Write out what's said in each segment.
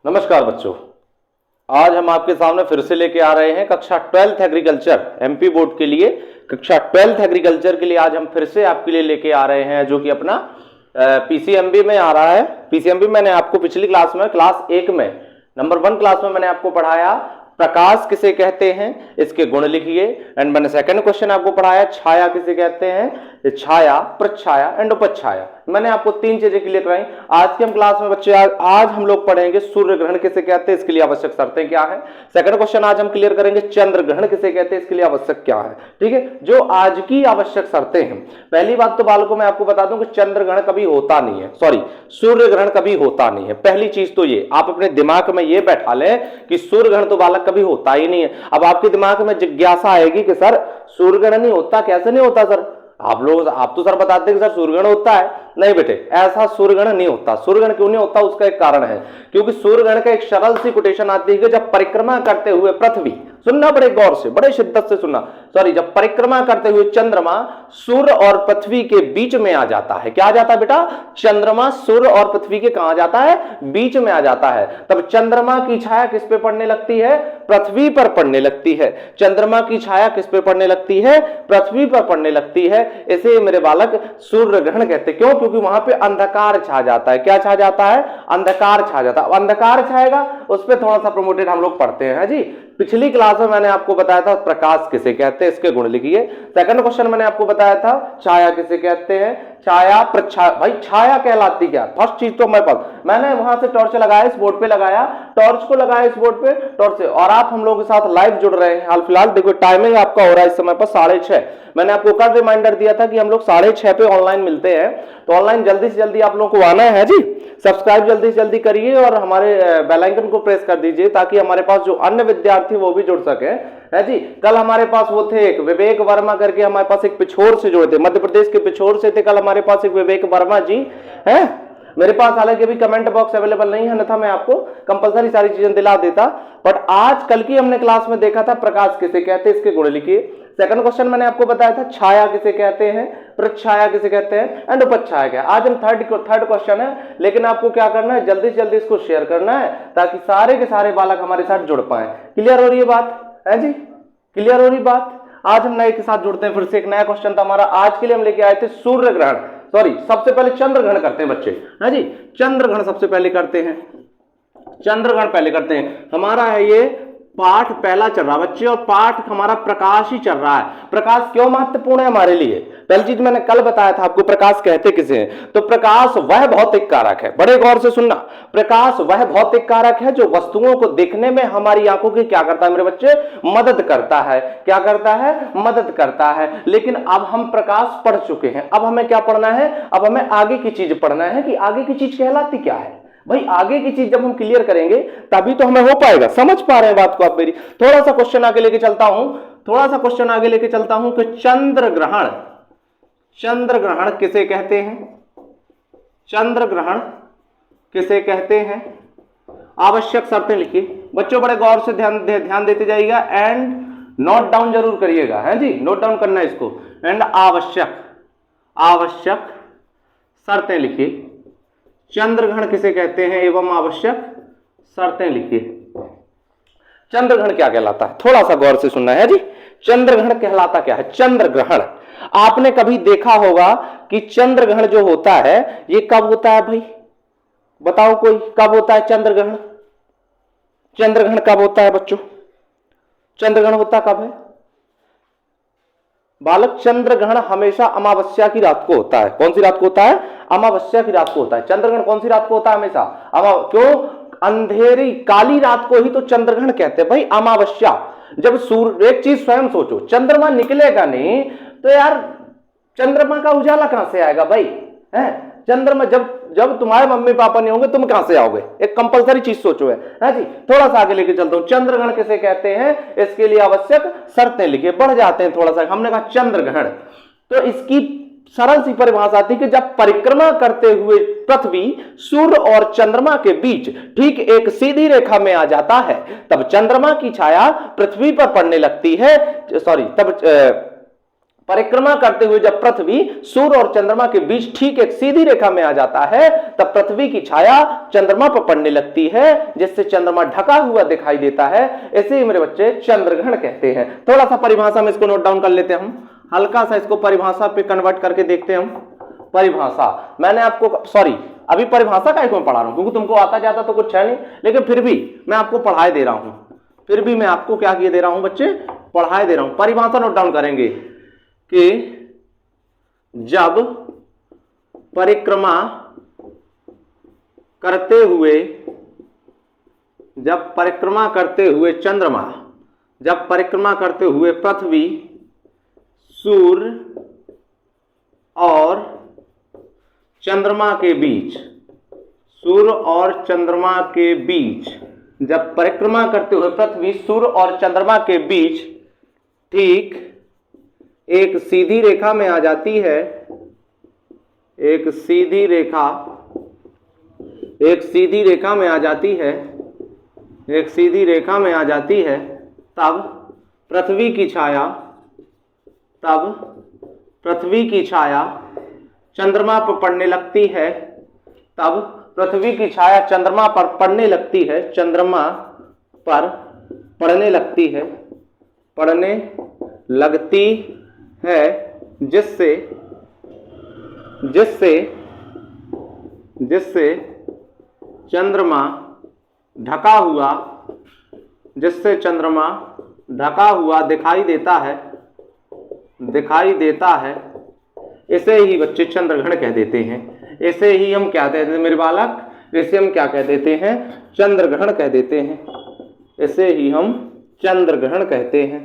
नमस्कार बच्चों, आज हम आपके सामने फिर से लेके आ रहे हैं कक्षा 12th एग्रीकल्चर एमपी बोर्ड के लिए। कक्षा 12th एग्रीकल्चर के लिए आज हम फिर से आपके लिए लेके आ रहे हैं जो कि अपना पीसीएमबी में आ रहा है। पीसीएमबी मैंने आपको पिछली क्लास में क्लास 1 में नंबर 1 क्लास में मैंने आपको पढ़ाया प्रकाश किसे कहते हैं, इसके गुण लिखिए। एंड मैंने सेकंड क्वेश्चन आपको पढ़ाया छाया किसे कहते हैं, छाया, प्रच्छाया एंड उपच्छाया। मैंने आपको 3 चीजें क्लियर कराई। आज के हम क्लास में बच्चे आज हम लोग पढ़ेंगे सूर्य ग्रहण किसे कहते हैं, इसके लिए आवश्यक शर्तें क्या है। सेकंड क्वेश्चन आज हम क्लियर करेंगे चंद्र ग्रहण किसे कहते हैं, इसके लिए आवश्यक क्या है। ठीक है, जो आज की आवश्यक शर्तें हैं। पहली बात तो बालकों मैं आपको बता दूं कि चंद्र ग्रहण कभी होता नहीं है, सॉरी सूर्य ग्रहण कभी होता नहीं है। पहली चीज तो ये आप अपने दिमाग में ये बैठा लें कि सूर्य ग्रहण तो बालक कभी होता ही नहीं है। अब आपके दिमाग में जिज्ञासा आएगी कि सर सूर्य ग्रहण नहीं होता, कैसे नहीं होता सर? आप तो सर बताते हैं कि सर सूर्य ग्रहण होता है। नहीं बेटे, ऐसा सूर्य ग्रहण नहीं होता। सूर्य ग्रहण क्यों नहीं होता, उसका एक कारण है, क्योंकि सूर्य ग्रहण का एक सरल सी कोटेशन आती है कि जब परिक्रमा करते हुए पृथ्वी, सुनना बड़े गौर से, बड़े शिद्दत से सुनना, सॉरी, जब परिक्रमा करते हुए चंद्रमा सूर्य और पृथ्वी के बीच में आ जाता है। क्या आ जाता है बेटा? चंद्रमा सूर्य और पृथ्वी के कहां जाता है? बीच में आ जाता है। तब चंद्रमा की छाया किस पे पड़ने लगती है? पृथ्वी पर पड़ने लगती है। चंद्रमा की छाया किस पे पड़ने लगती है? पृथ्वी पर पड़ने लगती है। इसे मेरे बालक सूर्य ग्रहण कहते हैं। क्यों? क्योंकि वहां पे अंधकार छा जाता है। क्या छा जाता है? अंधकार छा जाता है। अंधकार छाएगा उस पर थोड़ा सा प्रोमोटेड हम लोग पढ़ते हैं जी। पिछली क्लास में मैंने आपको बताया था प्रकाश किसे कहते हैं, इसके गुण लिखिए। सेकंड क्वेश्चन मैंने आपको बताया था छाया किसे कहते हैं, छाया, प्रच्छाया। भाई छाया कहलाती क्या? फर्स्ट चीज तो मेरे पास, मैंने वहां से टॉर्च लगाया, इस बोर्ड पे लगाया, टॉर्च को लगाया इस बोर्ड पे टॉर्च से, और आप हम लोगों के साथ लाइव जुड़ रहे हैं। हाल फिलहाल देखो टाइमिंग आपका हो रहा है इस समय पर 6:30। मैंने आपको कल रिमाइंडर दिया था कि हम लोग 6:30 पे ऑनलाइन मिलते हैं, तो ऑनलाइन जल्दी से जल्दी आप लोगों को आना है जी। सब्सक्राइब जल्दी से जल्दी करिए और हमारे बेल आइकन को प्रेस कर दीजिए ताकि हमारे पास जो अन्य विद्यार्थी वो भी जुड़ सके है जी। कल हमारे पास वो थे एक विवेक वर्मा करके, हमारे पास एक पिछोर से जुड़े थे, मध्य प्रदेश के पिछोर से थे। कल हमारे पास एक विवेक वर्मा जी है मेरे पास, हालांकि अभी कमेंट बॉक्स अवेलेबल नहीं है, अन्यथा मैं आपको कंपलसरी सारी चीजें दिला देता। बट आज कल की हमने क्लास में देखा था प्रकाश किसे कहते हैं, इसके गुण लिखिए। सेकंड क्वेश्चन मैंने आपको बताया था छाया किसे कहते हैं, प्रच्छाया किसे कहते हैं एंड उपच्छाया क्या। आज हम थर्ड क्वेश्चन है, लेकिन आपको क्या करना है, जल्दी से जल्दी इसको शेयर करना है ताकि सारे के सारे बालक हमारे साथ जुड़ पाए। क्लियर हो रही है बात है जी? क्लियर हो रही बात? आज हम नए के साथ जुड़ते हैं, फिर से एक नया क्वेश्चन था हमारा। आज के लिए हम लेके आए थे सूर्य ग्रहण, सॉरी सबसे पहले चंद्र ग्रहण करते हैं बच्चे, है जी। चंद्र ग्रहण सबसे पहले करते हैं, चंद्र ग्रहण पहले करते हैं। हमारा है ये पाठ पहला चल रहा बच्चे, और पाठ हमारा प्रकाश ही चल रहा है। प्रकाश क्यों महत्वपूर्ण है हमारे लिए? पहली चीज मैंने कल बताया था आपको, प्रकाश कहते किसे हैं, तो प्रकाश वह भौतिक कारक है, बड़े गौर से सुनना, प्रकाश वह भौतिक कारक है जो वस्तुओं को देखने में हमारी आंखों की क्या करता है मेरे बच्चे? मदद करता है। क्या करता है? मदद करता है। लेकिन अब हम प्रकाश पढ़ चुके हैं, अब हमें क्या पढ़ना है? अब हमें आगे की चीज पढ़ना है कि आगे की चीज कहलाती क्या है। भाई आगे की चीज जब हम क्लियर करेंगे तभी तो हमें हो पाएगा। समझ पा रहे हैं बात को आप मेरी? थोड़ा सा क्वेश्चन आगे लेके चलता हूं, थोड़ा सा क्वेश्चन आगे लेके चलता हूं कि चंद्र ग्रहण, चंद्र ग्रहण किसे कहते हैं? चंद्र ग्रहण किसे कहते हैं? आवश्यक शर्तें लिखिए बच्चों, बड़े गौर से ध्यान देते जाइएगा एंड नोट डाउन जरूर करिएगा, है जी, नोट डाउन करना है इसको। एंड आवश्यक शर्तें लिखिए। चंद्र ग्रहण किसे कहते हैं एवं आवश्यक शर्तें लिखिए। चंद्र ग्रहण क्या कहलाता है, थोड़ा सा गौर से सुनना है जी। चंद्र ग्रहण कहलाता क्या है? चंद्र ग्रहण आपने कभी देखा होगा कि चंद्र ग्रहण जो होता है ये कब होता है भाई? बताओ कोई, कब होता है चंद्र ग्रहण? चंद्र ग्रहण कब होता है बच्चों? चंद्र ग्रहण होता कब है बालक? चंद्र ग्रहण हमेशा अमावस्या की रात को होता है। कौन सी रात को होता है? अमावस्या की रात को होता है। चंद्र ग्रहण कौन सी रात को होता है? हमेशा क्यों? अंधेरी काली रात को ही तो चंद्र ग्रहण कहते हैं भाई, अमावस्या। जब सूर्य, एक चीज स्वयं सोचो, चंद्रमा निकलेगा नहीं तो यार चंद्रमा का उजाला कहां से आएगा भाई? है चंद्रमा, जब तुम्हारे मम्मी पापा नहीं होंगे तुम कहां से आओगे? एक कंपलसरी चीज सोचो है जी। थोड़ा सा आगे लेके चलता हूं, चंद्र ग्रहण किसे कहते हैं, इसके लिए आवश्यक शर्तें लिखिए। बढ़ जाते हैं थोड़ा सा, हमने कहा चंद्र ग्रहण, तो इसकी सरल सी परिभाषा आती है कि जब परिक्रमा करते हुए पृथ्वी सूर्य और चंद्रमा के बीच ठीक एक सीधी रेखा में आ जाता है, तब चंद्रमा की छाया पृथ्वी पर पड़ने लगती है, सॉरी, तब परिक्रमा करते हुए जब पृथ्वी सूर्य और चंद्रमा के बीच ठीक एक सीधी रेखा में आ जाता है, तब पृथ्वी की छाया चंद्रमा पर पड़ने लगती है, जिससे चंद्रमा ढका हुआ दिखाई देता है। इसे ही मेरे बच्चे चंद्रग्रहण कहते हैं। थोड़ा सा परिभाषा में इसको नोट डाउन कर लेते हैं हम, हल्का सा इसको परिभाषा पे कन्वर्ट करके देखते हैं हम। परिभाषा मैंने आपको, सॉरी अभी परिभाषा का मैं पढ़ा रहा हूं क्योंकि तुमको आता जाता तो कुछ है नहीं, लेकिन फिर भी मैं आपको पढ़ाए दे रहा हूं, फिर भी मैं आपको क्या किए दे रहा हूं बच्चे, पढ़ाए दे रहा हूं। परिभाषा नोट डाउन करेंगे कि जब परिक्रमा करते हुए चंद्रमा, जब परिक्रमा करते हुए पृथ्वी सूर्य और चंद्रमा के बीच, सूर्य और चंद्रमा के बीच, जब परिक्रमा करते हुए पृथ्वी सूर्य और चंद्रमा के बीच ठीक एक सीधी रेखा में आ जाती है, एक सीधी रेखा में आ जाती है, एक सीधी रेखा में आ जाती है, तब पृथ्वी की छाया चंद्रमा पर पड़ने लगती है, तब पृथ्वी की छाया चंद्रमा पर पड़ने लगती है, चंद्रमा पर पड़ने लगती है, जिससे चंद्रमा ढका हुआ दिखाई देता है। इसे ही बच्चे चंद्रग्रहण कह देते हैं। इसे ही हम क्या कहते हैं मेरे बालक, इसे हम क्या कह देते हैं, चंद्रग्रहण कह देते हैं। इसे ही हम चंद्रग्रहण कहते हैं।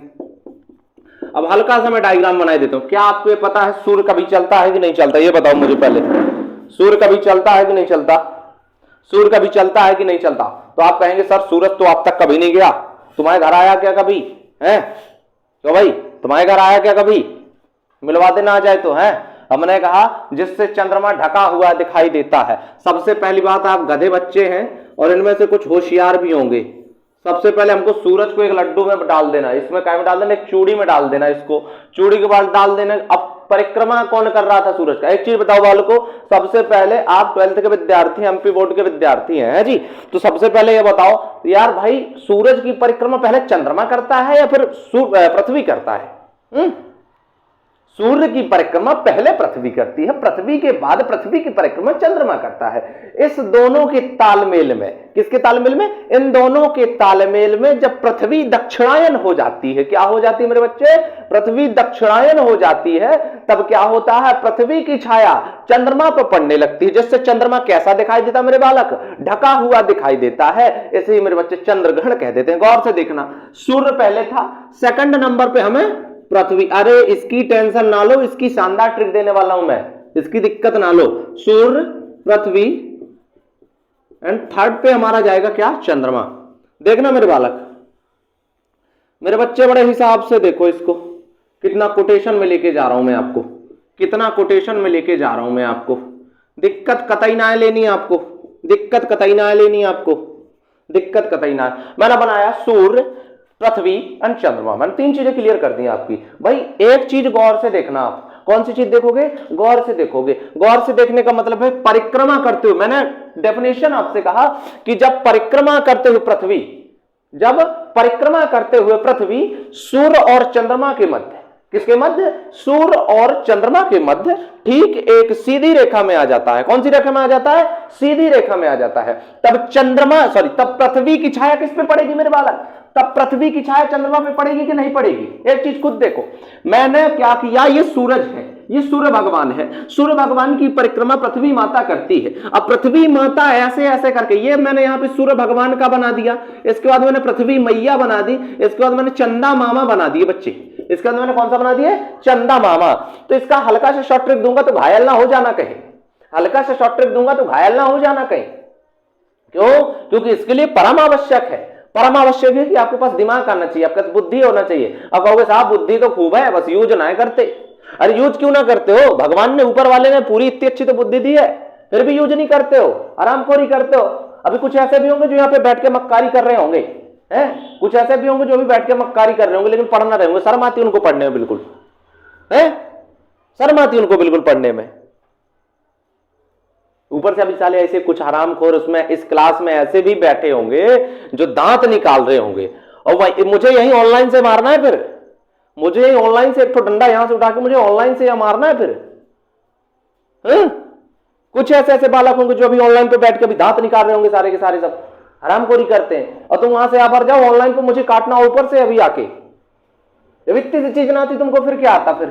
अब हल्का सा मैं डायग्राम बना देता हूं। क्या आपको ये पता है सूर्य कभी चलता है कि नहीं चलता? ये बताओ मुझे पहले, सूर्य कभी चलता है कि नहीं चलता? सूर्य कभी चलता है कि नहीं चलता? तो आप कहेंगे सर सूरज तो आप तक कभी नहीं गया, तुम्हारे घर आया क्या कभी है? तो भाई तुम्हारे घर आया क्या कभी? मिलवा देना आ जाए तो है। हमने कहा जिससे चंद्रमा ढका हुआ दिखाई देता है। सबसे पहली बात, आप गधे बच्चे हैं और इनमें से कुछ होशियार भी होंगे। सबसे पहले हमको सूरज को एक लड्डू में डाल देना, इसमें क्या में डाल देना, एक चूड़ी में डाल देना, इसको चूड़ी के बाद डाल देना। अब परिक्रमा कौन कर रहा था सूरज का? एक चीज बताओ बालको, सबसे पहले आप 12th के विद्यार्थी, एमपी बोर्ड के विद्यार्थी हैं जी, तो सबसे पहले ये बताओ यार भाई, सूरज की परिक्रमा पहले चंद्रमा करता है या फिर पृथ्वी करता है? सूर्य की परिक्रमा पहले पृथ्वी करती है, पृथ्वी के बाद पृथ्वी की परिक्रमा चंद्रमा करता है। इस दोनों के तालमेल में, किसके तालमेल में? इन दोनों के तालमेल में जब पृथ्वी दक्षिणायन हो जाती है, क्या हो जाती है मेरे बच्चे? पृथ्वी दक्षिणायन हो जाती है, तब क्या होता है? पृथ्वी की छाया चंद्रमा पर पड़ने लगती है, जिससे चंद्रमा कैसा दिखाई देता मेरे बालक? ढका हुआ दिखाई देता है। इसे ही मेरे बच्चे चंद्रग्रहण कह देते हैं। गौर से देखना, सूर्य पहले था, सेकंड नंबर पे हमें पृथ्वी। अरे इसकी टेंशन ना लो, इसकी शानदार ट्रिक देने वाला हूं मैं, इसकी दिक्कत ना लो। सूर्य, पृथ्वी एंड थर्ड पे हमारा जाएगा क्या? चंद्रमा। देखना मेरे बालक, मेरे बच्चे बड़े हिसाब से देखो इसको, कितना कोटेशन में लेके जा रहा हूं मैं आपको, कितना कोटेशन में लेके जा रहा हूं मैं आपको। दिक्कत कतई ना लेनी है आपको, दिक्कत कतई ना लेनी है आपको, दिक्कत कतई ना। मैंने बनाया सूर्य, पृथ्वी एंड चंद्रमा, मैंने 3 चीजें क्लियर कर दी आपकी। भाई एक चीज गौर से देखना, आप कौन सी चीज देखोगे? गौर से देखोगे। गौर से देखने का मतलब है परिक्रमा करते हुए, मैंने डेफिनेशन आपसे कहा कि जब परिक्रमा करते हुए पृथ्वी, जब परिक्रमा करते हुए पृथ्वी सूर्य और चंद्रमा के मध्य, किसके मध्य? सूर्य और चंद्रमा के मध्य ठीक एक सीधी रेखा में आ जाता है। कौन सी रेखा में आ जाता है? सीधी रेखा में आ जाता है। तब तब पृथ्वी की छाया किस पे पड़ेगी मेरे बालक? तब पृथ्वी की छाया चंद्रमा पे पड़ेगी कि नहीं पड़ेगी? एक चीज खुद देखो, मैंने क्या किया, ये सूरज है, ये सूर्य भगवान है, सूर्य भगवान की परिक्रमा पृथ्वी माता करती है। अब पृथ्वी माता ऐसे ऐसे करके, ये मैंने यहाँ पे सूर्य भगवान का बना दिया, इसके बाद मैंने पृथ्वी मैया बना दी, इसके बाद मैंने चंदा मामा बना दिए बच्चे, इसके बाद मैंने कौन सा बना दिया? चंदा मामा। तो इसका हल्का सा शॉर्ट ट्रिक दूंगा तो घायल ना हो जाना कहीं, हल्का सा शॉर्ट ट्रिक दूंगा तो घायल ना हो जाना कहीं। क्यों? क्योंकि इसके लिए परम आवश्यक है, परम आवश्यक है कि आपके पास दिमाग आना चाहिए, आपके पास बुद्धि होना चाहिए। अब कहोगे साहब बुद्धि तो खूब है, बस यूज ना करते। अरे यूज क्यों ना करते हो? भगवान ने, ऊपर वाले ने पूरी इतनी अच्छी तो बुद्धि दी है, फिर भी यूज नहीं करते हो, आरामखोरी करते हो। अभी कुछ ऐसे भी होंगे जो यहाँ पे बैठ के मक्कारी कर रहे होंगे, हैं? कुछ ऐसे भी होंगे जो भी बैठ के मक्कारी कर रहे होंगे, लेकिन पढ़ ना रहे होंगे, शर्म आती है उनको पढ़ने में बिल्कुल। है? शर्म आती उनको बिल्कुल पढ़ने में। ऊपर से अभी साले ऐसे कुछ हरामखोर उसमें इस क्लास में ऐसे भी बैठे होंगे जो दांत निकाल रहे होंगे, और मुझे यही ऑनलाइन से मारना है, फिर मुझे यही ऑनलाइन से एक तो डंडा यहां से उठा के मुझे ऑनलाइन से मारना है फिर। कुछ ऐसे ऐसे बालक होंगे जो अभी ऑनलाइन पे बैठ के अभी दांत निकाल रहे होंगे, सारे के सारे सब हरामखोरी करते हैं, और तुम वहां से आकर जाओ ऑनलाइन पे मुझे काटना ऊपर से अभी आके। जब इतनी सी चीज ना आती तुमको फिर क्या आता? फिर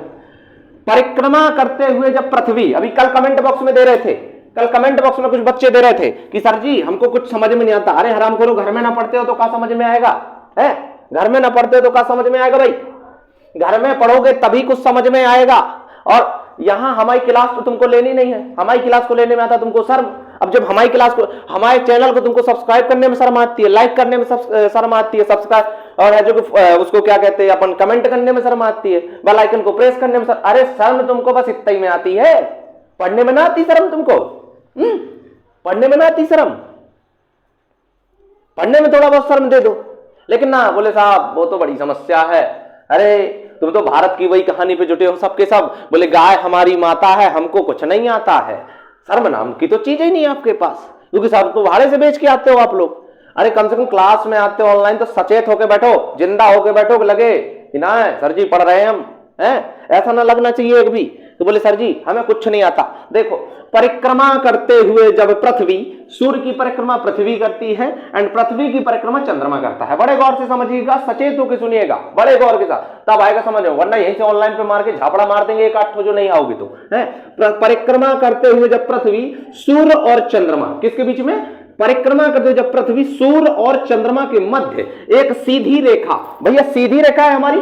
परिक्रमा करते हुए जब पृथ्वी, अभी कल कमेंट बॉक्स में दे रहे थे, कल कमेंट बॉक्स में कुछ बच्चे दे रहे थे कि सर जी हमको कुछ समझ में नहीं आता। अरे हरामखोरो, घर में ना पढ़ते हो तो क्या समझ में आएगा? है, घर में ना पढ़ते हो तो क्या समझ में आएगा? भाई घर में पढ़ोगे तभी कुछ समझ में आएगा। और यहां हमारी क्लास तो तुमको लेनी नहीं है, हमारी क्लास को लेने में आता तुमको शर्म। अब जब हमारी क्लास को, हमारे चैनल को तुमको सब्सक्राइब करने में शर्म आती है, लाइक करने में शर्म आती है, सब्सक्राइब और है जो उसको क्या कहते हैं अपन, कमेंट करने में शर्म आती है, बेल आइकन को प्रेस करने में अरे शर्म तुमको बस इतना ही में आती है, पढ़ने में ना आती शर्म तुमको। पढ़ने में ना आती शर्म, पढ़ने में थोड़ा बहुत शर्म दे दो। लेकिन ना बोले साहब वो तो बड़ी समस्या है। अरे तुम तो भारत की वही कहानी पे जुटे हो सबके सब, बोले गाय हमारी माता है, हमको कुछ नहीं आता है। शर्म नाम की तो चीज ही नहीं है आपके पास, क्योंकि सब तो भाड़े से बेच के आते हो आप लोग। अरे कम से कम क्लास में आते हो ऑनलाइन तो सचेत होके बैठो, जिंदा होके बैठो, लगे कि ना है सर जी पढ़ रहे हैं हम, हैं? ऐसा ना लगना चाहिए एक भी तो बोले सर जी हमें कुछ नहीं आता। देखो परिक्रमा करते हुए जब पृथ्वी, सूर्य की परिक्रमा पृथ्वी करती है एंड पृथ्वी की परिक्रमा चंद्रमा करता है। बड़े गौर से समझिएगा, सचेत होकर सुनिएगा, बड़े गौर के साथ, तब आएगा समझ, वरना यहीं से ऑनलाइन पे मार के झापड़ा मार देंगे एक आठ जो नहीं आओगे तो। है परिक्रमा करते हुए जब पृथ्वी, सूर्य और चंद्रमा किसके बीच में? परिक्रमा करते हुए जब पृथ्वी सूर्य और चंद्रमा के मध्य एक सीधी रेखा, भैया सीधी रेखा है हमारी,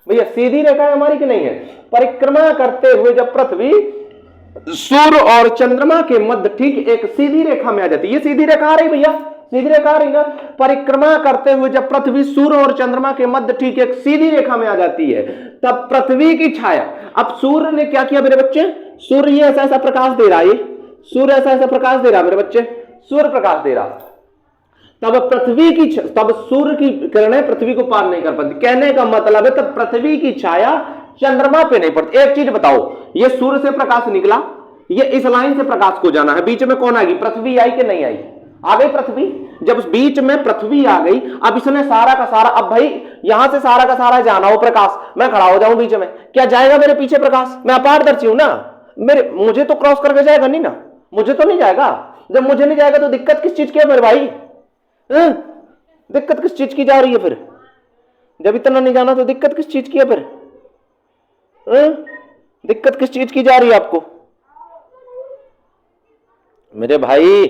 भैया सीधी रेखा है हमारी कि नहीं है? परिक्रमा करते हुए जब पृथ्वी सूर्य और चंद्रमा के मध्य ठीक एक सीधी रेखा में आ जाती है, ये सीधी रेखा आ रही भैया, सीधी रेखा आ रही ना। परिक्रमा करते हुए जब पृथ्वी सूर्य और चंद्रमा के मध्य ठीक एक सीधी रेखा में आ जाती है, तब पृथ्वी की छाया, अब सूर्य ने क्या किया मेरे बच्चे? सूर्य ऐसा ऐसा प्रकाश दे रहा है, सूर्य ऐसा ऐसा प्रकाश दे रहा मेरे बच्चे, सूर्य प्रकाश दे रहा, तब पृथ्वी की, तब सूर्य की किरणें पृथ्वी को पार नहीं कर पाती। कहने का मतलब है तब पृथ्वी की छाया चंद्रमा पे नहीं पड़ती। एक चीज बताओ, ये सूर्य से प्रकाश निकला, ये इस लाइन से प्रकाश को जाना है, बीच में कौन आएगी? पृथ्वी आई कि नहीं आई? आ गई पृथ्वी। जब बीच में पृथ्वी आ गई, अब इसने सारा का सारा, अब भाई यहां से सारा का सारा जाना हो प्रकाश, मैं खड़ा हो जाऊं बीच में, क्या जाएगा मेरे पीछे प्रकाश? मैं अपारदर्शी हूं ना, मेरे मुझे तो क्रॉस करके जाएगा नहीं ना, मुझे तो नहीं जाएगा। जब मुझे नहीं जाएगा तो दिक्कत किस चीज की है मेरे भाई? दिक्कत किस चीज की जा रही है फिर? जब इतना नहीं जाना तो दिक्कत किस चीज की है फिर? दिक्कत किस चीज की जा रही है आपको मेरे भाई?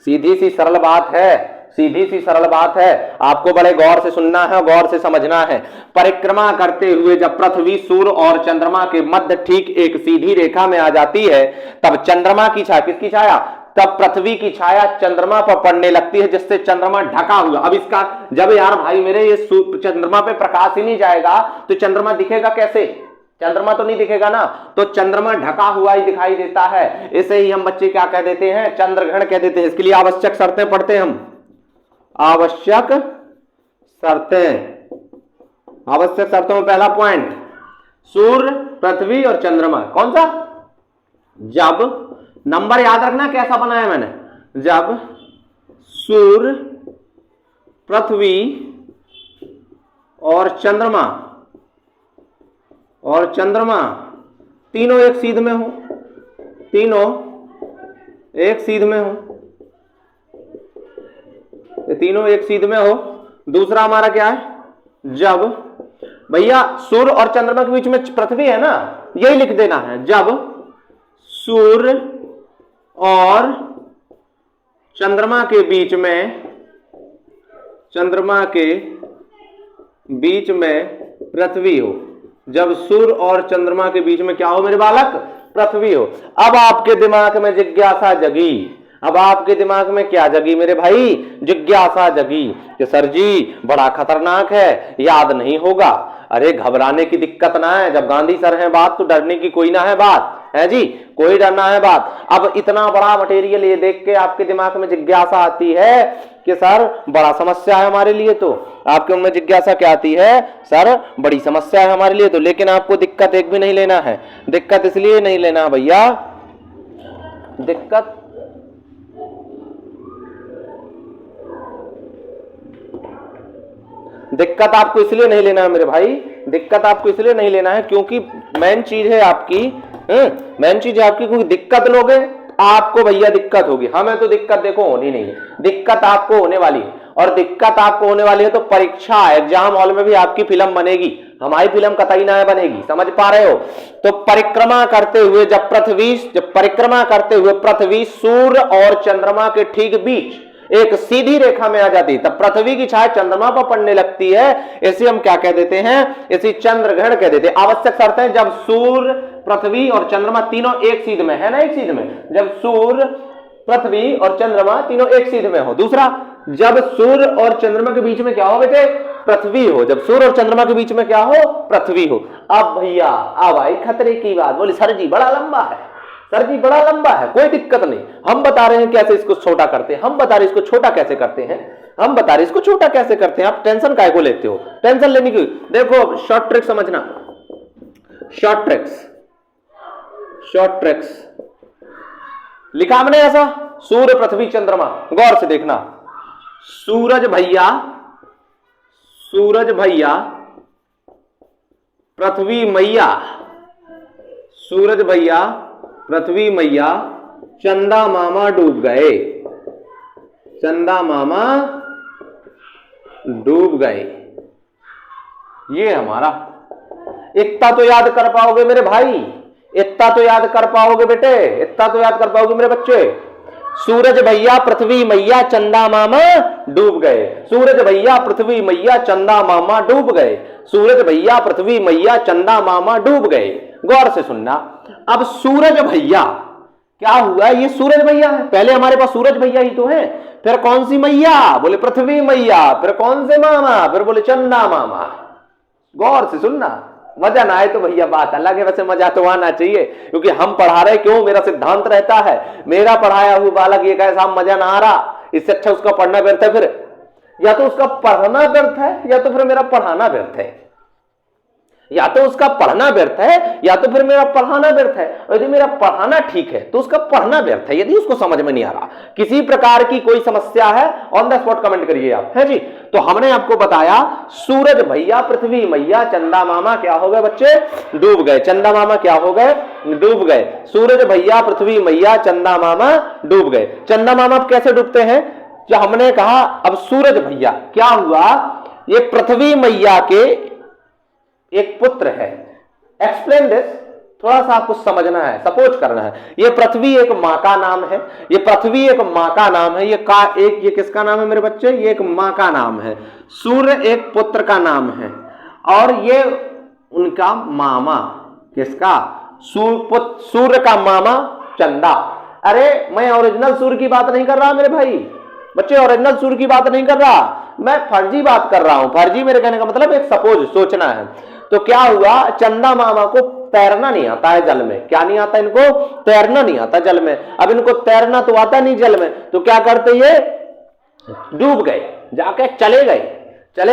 सीधी सी सरल बात है, सीधी सी सरल बात है, आपको बड़े गौर से सुनना है, गौर से समझना है। परिक्रमा करते हुए जब पृथ्वी सूर्य और चंद्रमा के मध्य ठीक एक सीधी रेखा में आ जाती है, तब चंद्रमा की छाया, किसकी छाया? तब पृथ्वी की छाया चंद्रमा पर पड़ने लगती है, जिससे चंद्रमा ढका हुआ। अब इसका जब यार भाई मेरे ये चंद्रमा पे प्रकाश ही नहीं जाएगा तो चंद्रमा दिखेगा कैसे? चंद्रमा तो नहीं दिखेगा ना, तो चंद्रमा ढका हुआ ही दिखाई देता है। इसे ही हम बच्चे क्या कह देते हैं? चंद्रग्रहण कह देते हैं। इसके लिए आवश्यक शर्तें पढ़ते हैं हम, आवश्यक शर्तें। आवश्यक शर्तों में पहला पॉइंट, सूर्य, पृथ्वी और चंद्रमा, कौन सा? जब, नंबर याद रखना कैसा बनाया मैंने, जब सूर्य, पृथ्वी और चंद्रमा तीनों एक सीध में हो, तीनों एक सीध में हो, तीनों एक सीध में हो। दूसरा हमारा क्या है? जब भैया सूर्य और चंद्रमा के बीच में पृथ्वी है ना, यही लिख देना है, जब सूर्य और चंद्रमा के बीच में पृथ्वी हो, जब सूर्य और चंद्रमा के बीच में क्या हो मेरे बालक? पृथ्वी हो। अब आपके दिमाग में जिज्ञासा जगी, अब आपके दिमाग में क्या जगी मेरे भाई? जिज्ञासा जगी कि सर जी बड़ा खतरनाक है, याद नहीं होगा। अरे घबराने की दिक्कत ना है, जब गांधी सर हैं बात तो डरने की कोई ना है बात, है जी, कोई डरना है बात। अब इतना बड़ा मटेरियल ये देख के आपके दिमाग में जिज्ञासा आती है कि सर बड़ा समस्या है हमारे लिए। तो आपके मन में जिज्ञासा क्या आती है, सर बड़ी समस्या है हमारे लिए तो, लेकिन आपको दिक्कत एक भी नहीं लेना है। दिक्कत इसलिए नहीं लेना है भैया, दिक्कत आपको इसलिए नहीं लेना है मेरे भाई, दिक्कत आपको इसलिए नहीं लेना है क्योंकि मेन चीज है आपकी, मेन चीज है आपकी, क्योंकि दिक्कत लोगे आपको भैया दिक्कत होगी। हमें तो दिक्कत देखो होनी नहीं है, दिक्कत आपको होने वाली है। और दिक्कत आपको होने वाली है तो परीक्षा एग्जाम हॉल में भी आपकी फिल्म बनेगी, हमारी फिल्म कतई ना बनेगी। समझ पा रहे हो? तो परिक्रमा करते हुए जब परिक्रमा करते हुए पृथ्वी सूर्य और चंद्रमा के ठीक बीच एक सीधी रेखा में आ जाती, तब पृथ्वी की छाया चंद्रमा पर पड़ने लगती है। इसे हम क्या कह देते हैं, इसी चंद्र ग्रहण कह देते हैं। आवश्यक शर्त है जब सूर्य पृथ्वी और चंद्रमा तीनों एक सीध में है ना, एक सीध में, जब सूर्य पृथ्वी और चंद्रमा तीनों एक सीध में हो। दूसरा, जब सूर्य और चंद्रमा के बीच में क्या हो बेटे, पृथ्वी हो। जब सूर्य और चंद्रमा के बीच में क्या हो, पृथ्वी हो। अब भैया अब आई खतरे की बात। बोले सर जी बड़ा लंबा है, सर जी बड़ा लंबा है। कोई दिक्कत नहीं, हम बता रहे हैं कैसे इसको छोटा करते हैं, हम बता रहे हैं इसको छोटा कैसे करते हैं, हम बता रहे हैं इसको छोटा कैसे करते हैं। आप टेंशन काहे को लेते हो, टेंशन लेने की। देखो शॉर्ट ट्रिक समझना, शॉर्ट ट्रिक्स लिखा हमने ऐसा, सूर्य पृथ्वी चंद्रमा, गौर से देखना। सूरज भैया पृथ्वी मैया, सूरज भैया पृथ्वी मैया, चंदा मामा डूब गए, चंदा मामा डूब गए। ये हमारा, इतना तो याद कर पाओगे मेरे भाई, इतना तो याद कर पाओगे बेटे, इतना तो याद कर पाओगे मेरे बच्चे। सूरज भैया पृथ्वी मैया चंदा मामा डूब गए, सूरज भैया पृथ्वी मैया चंदा मामा डूब गए, सूरज भैया पृथ्वी मैया चंदा मामा डूब गए। गौर से सुनना। अब सूरज भैया क्या हुआ, ये सूरज भैया है, पहले हमारे पास सूरज भैया ही तो है, फिर कौन सी मैया, बोले पृथ्वी मैया, फिर कौन से मामा, फिर बोले चंदा मामा। गौर से सुनना, मजा ना आए तो भैया बात अलग है, वैसे मजा तो आना चाहिए क्योंकि हम पढ़ा रहे। क्यों, मेरा सिद्धांत रहता है, मेरा पढ़ाया हुआ बालक ये कहे साहब मजा ना आ रहा, इससे अच्छा उसका पढ़ना व्यर्थ है। फिर या तो उसका पढ़ना व्यर्थ है या तो फिर मेरा पढ़ाना व्यर्थ है, या तो उसका पढ़ना व्यर्थ है या तो फिर मेरा पढ़ाना व्यर्थ है। और यदि मेरा पढ़ाना ठीक है तो उसका पढ़ना व्यर्थ है, यदि उसको समझ में नहीं आ रहा, किसी प्रकार की कोई समस्या है, ऑन द स्पॉट कमेंट करिए आप, है जी। तो हमने आपको बताया सूरज भैया पृथ्वी मैया चंदा मामा क्या हो गए बच्चे, डूब गए। चंदा मामा क्या हो गए, डूब गए। सूरज भैया पृथ्वी मैया चंदा मामा डूब गए। चंदा मामा कैसे डूबते हैं, जो हमने कहा अब सूरज भैया क्या हुआ, ये पृथ्वी मैया के एक पुत्र है। एक्सप्लेन दिस, थोड़ा सा आपको समझना है, सपोज करना है। ये पृथ्वी एक मां का नाम है, ये पृथ्वी एक मां का नाम है, ये किसका नाम है मेरे बच्चे, ये एक मां का नाम है। सूर्य एक पुत्र का नाम है और ये उनका मामा, किसका, सूर्य का मामा चंदा। अरे मैं ओरिजिनल सूर्य की बात नहीं कर रहा मेरे भाई बच्चे, ओरिजिनल सूर्य की बात नहीं कर रहा, मैं फर्जी बात कर रहा हूं। फर्जी मेरे कहने का मतलब एक सपोज सोचना है। तो क्या हुआ, चंदा मामा को तैरना नहीं आता है जल में। क्या नहीं आता इनको, तैरना नहीं आता जल में। अब इनको तैरना तो आता नहीं जल में, तो क्या करते, ये डूब गए, जाके चले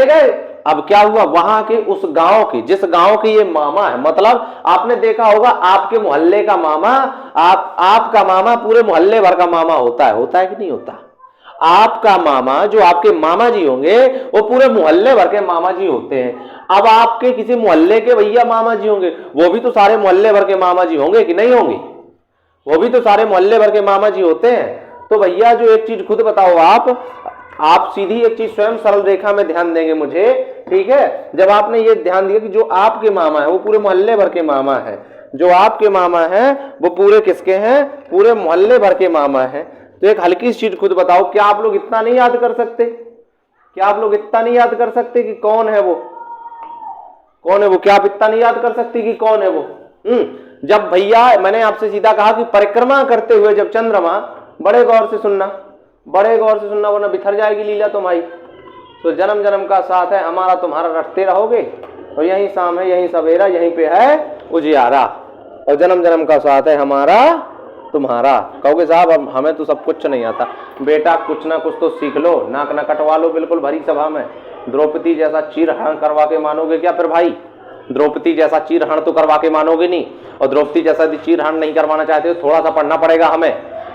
गए। अब क्या हुआ, वहां के उस गांव के, जिस गांव के ये मामा है, मतलब आपने देखा होगा आपके मोहल्ले का मामा, आपका मामा पूरे मोहल्ले भर का मामा होता है कि नहीं होता। आपका मामा, जो आपके मामा जी होंगे वो पूरे मोहल्ले भर के मामा जी होते हैं। अब आपके किसी मोहल्ले के भैया मामा जी होंगे, वो भी तो सारे मोहल्ले भर के मामा जी होंगे कि नहीं होंगे, वो भी तो सारे मोहल्ले भर के मामा जी होते हैं। तो भैया जो एक चीज खुद बताओ, आप सीधी एक चीज स्वयं सरल रेखा में ध्यान देंगे मुझे, ठीक है। जब आपने ये ध्यान दिया कि जो आपके मामा है वो पूरे मोहल्ले भर के मामा है, जो आपके मामा है वो पूरे किसके हैं, पूरे मोहल्ले भर के मामा है। तो एक हल्की सी चीज खुद बताओ, क्या आप लोग इतना नहीं याद कर सकते, क्या आप लोग इतना नहीं याद कर सकते कि कौन है वो, क्या आप इतना नहीं याद कर सकते कि कौन है वो। जब भैया मैंने आपसे सीधा कहा कि परिक्रमा करते हुए जब चंद्रमा, बड़े गौर से सुनना वरना बिखर जाएगी लीला तुम्हारी। तो जन्म जन्म का साथ है हमारा तुम्हारा, रटते रहोगे और यही शाम है यही सवेरा, यहीं पे है उजियारा। और जन्म जन्म का साथ है हमारा तुम्हारा। कहोगे साहब हमें तो सब कुछ नहीं आता। बेटा कुछ ना कुछ तो सीख लो, नाक ना कटवा लो बिल्कुल भरी सभा में। द्रौपदी जैसा चीरहरण करवा के मानोगे क्या फिर भाई? द्रौपदी जैसा चीरहरण तो करवा के मानोगे नहीं। और द्रौपदी जैसा यदि चीरहरण नहीं करवाना चाहते तो थोड़ा सा पढ़ना पड़ेगा हमें।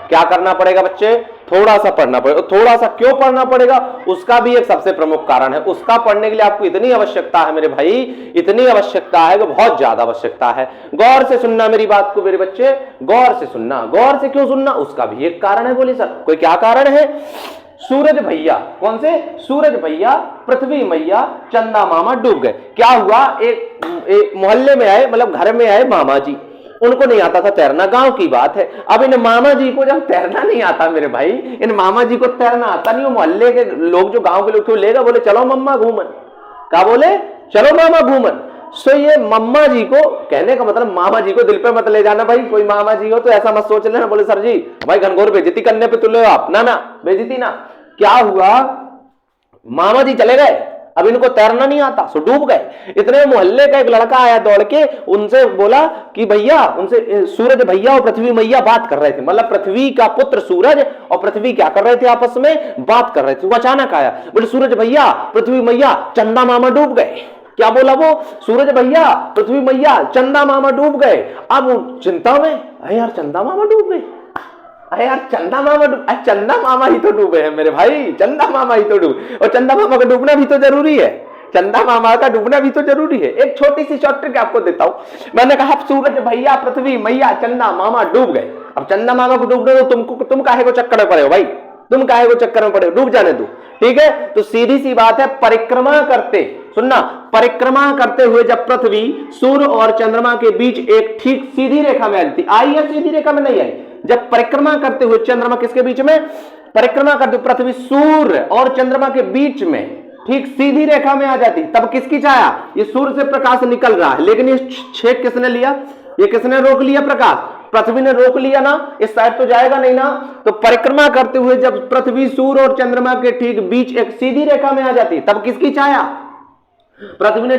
क्या करना पड़ेगा बच्चे? थोड़ा सा पढ़ना पड़ेगा। थोड़ा सा क्यों पढ़ना पड़ेगा? उसका भी एक सबसे प्रमुख कारण है। उसका पढ़ने के लिए आपको इतनी आवश्यकता है मेरे भाई, इतनी आवश्यकता है कि बहुत ज्यादा आवश्यकता है। गौर से सुनना मेरी बात को मेरे बच्चे, गौर से सुनना। गौर से क्यों सुनना? उसका भी एक कारण है। बोले सर कोई क्या कारण है? सूरज भैया, कौन से? सूरज भैया, पृथ्वी मैया, चंदा मामा डूब गए। क्या हुआ? एक मोहल्ले में आए, मतलब घर में आए मामा जी, उनको नहीं आता था तैरना। गांव की बात है। अब इन मामा जी को जब तैरना नहीं आता मेरे भाई, इन मामा जी को तैरना आता नहीं, वो मोहल्ले के लोग जो गांव के लोग थे लेगा, बोले चलो मम्मा घूमन। क्या बोले? चलो मामा घूमन। सो ये मम्मा जी को, कहने का मतलब मामा जी को दिल पे मत ले जाना भाई। कोई मामा जी हो तो ऐसा मत सोच लेना, बोले सर जी भाई घनघोर बेइज्जती करने पे तुले हो आप। ना ना बेइज्जती ना। क्या हुआ? मामा जी चले गए, अब इनको तैरना नहीं आता, सो डूब गए। इतने मोहल्ले का एक लड़का आया दौड़ के, उनसे बोला कि भैया, उनसे सूरज भैया और पृथ्वी मैया बात कर रहे थे, मतलब पृथ्वी का पुत्र सूरज और पृथ्वी क्या कर रहे थे? आपस में बात कर रहे थे। वो अचानक आया, बोले सूरज भैया, पृथ्वी मैया, चंदा मामा डूब गए। क्या बोला वो? सूरज भैया, पृथ्वी मैया, चंदा मामा डूब गए। अब चिंता में, अरे यार चंदा मामा डूब गए, अरे यार चंदा मामा चंदा मामा ही तो डूबे हैं मेरे भाई, चंदा मामा ही तो डूबे। और चंदा मामा का डूबना भी तो जरूरी है, चंदा मामा का डूबना भी तो जरूरी है। एक छोटी सी शॉर्ट ट्रिक आपको देता हूं। मैंने कहा सूरज भैया, पृथ्वी मैया, चंदा मामा डूब गए। अब चंदा मामा को डूबने दो, तुम काहे को चक्कर में पड़े हो भाई? तुम काहे को चक्कर में पड़े हो? डूब जाने दो, ठीक है? तो सीधी सी बात है, परिक्रमा करते, सुनना, परिक्रमा करते हुए जब पृथ्वी सूर्य और चंद्रमा के बीच एक ठीक सीधी रेखा में आई थी, आई या सीधी रेखा में नहीं आई? जब परिक्रमा करते हुए चंद्रमा किसके बीच में? परिक्रमा करते हुए पृथ्वी सूर्य और चंद्रमा के बीच में ठीक सीधी रेखा में आ जाती, तब किसकी छाया? ये सूर्य से प्रकाश निकल रहा है, लेकिन ये छेद किसने लिया? ये किसने रोक लिया? प्रकाश। पृथ्वी ने रोक लिया ना, इस साइड तो जाएगा नहीं ना। तो परिक्रमा करते हुए जब पृथ्वी सूर्य और चंद्रमा के ठीक बीच एक सीधी रेखा में आ जाती, तब किसकी छाया? पृथ्वी ने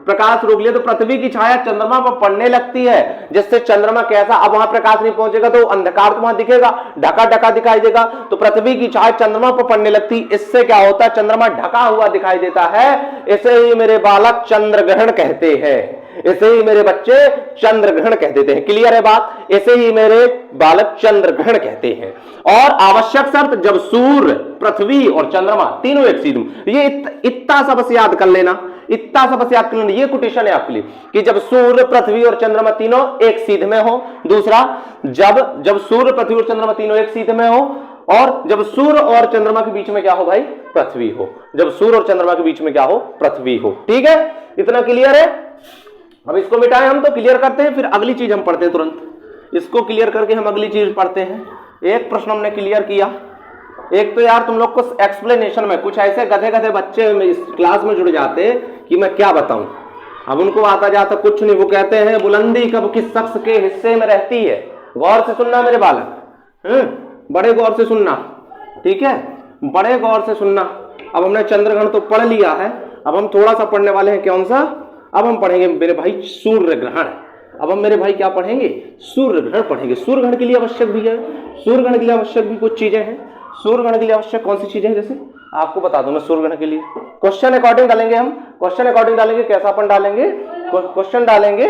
प्रकाश रोक लिया तो पृथ्वी की छाया चंद्रमा पर पड़ने लगती है, जिससे चंद्रमा कैसा, अब वहां प्रकाश नहीं पहुंचेगा तो अंधकार तो वहां दिखेगा, ढका ढका दिखाई देगा, तो पृथ्वी की छाया चंद्रमा पर पड़ने लगती। इससे क्या होता है? चंद्रमा ढका हुआ दिखाई देता है। इसे ही मेरे बालक चंद्र ग्रहण कहते हैं, इसे ही मेरे बच्चे चंद्र ग्रहण कह देते हैं। क्लियर है बात? इसे ही मेरे बालक चंद्र ग्रहण कहते हैं। और आवश्यक शर्त, जब सूर्य, पृथ्वी और चंद्रमा तीनों एक सीध में, ये इतना सा बस याद कर लेना, इतना सा बस याद कर लेना। ये कोटेशन है आपके लिए कि जब सूर्य, पृथ्वी और चंद्रमा तीनों एक सीध में हो। दूसरा, जब सूर्य, पृथ्वी और चंद्रमा तीनों एक सीध में हो, और जब सूर्य और चंद्रमा के बीच में क्या हो भाई? पृथ्वी हो। जब सूर्य और चंद्रमा के बीच में क्या हो? पृथ्वी हो। ठीक है, इतना क्लियर है? अब इसको मिटाएं हम, तो क्लियर करते हैं, फिर अगली चीज हम पढ़ते हैं तुरंत। इसको क्लियर करके हम अगली चीज पढ़ते हैं। एक प्रश्न हमने क्लियर किया। एक तो यार तुम लोग को एक्सप्लेनेशन में कुछ ऐसे गधे गधे बच्चे इस क्लास में जुड़ जाते कि मैं क्या बताऊं। अब उनको आता जाता कुछ नहीं, वो कहते हैं बुलंदी कब किस शख्स के हिस्से में रहती है। गौर से सुनना मेरे बालक, बड़े गौर से सुनना, ठीक है? बड़े गौर से सुनना। अब हमने चंद्रग्रहण तो पढ़ लिया है, अब हम थोड़ा सा पढ़ने वाले हैं। कौन सा? अब हम पढ़ेंगे मेरे भाई सूर्य ग्रहण। अब हम मेरे भाई क्या पढ़ेंगे? सूर्य ग्रहण पढ़ेंगे। सूर्य ग्रहण के लिए आवश्यक भी है, सूर्य ग्रहण के लिए आवश्यक भी कुछ चीजें हैं। सूर्य ग्रहण के लिए आवश्यक कौन सी चीजें हैं? जैसे आपको बता दूं मैं, सूर्य ग्रहण के लिए क्वेश्चन अकॉर्डिंग डालेंगे हम, क्वेश्चन अकॉर्डिंग डालेंगे। कैसा अपन डालेंगे? क्वेश्चन डालेंगे।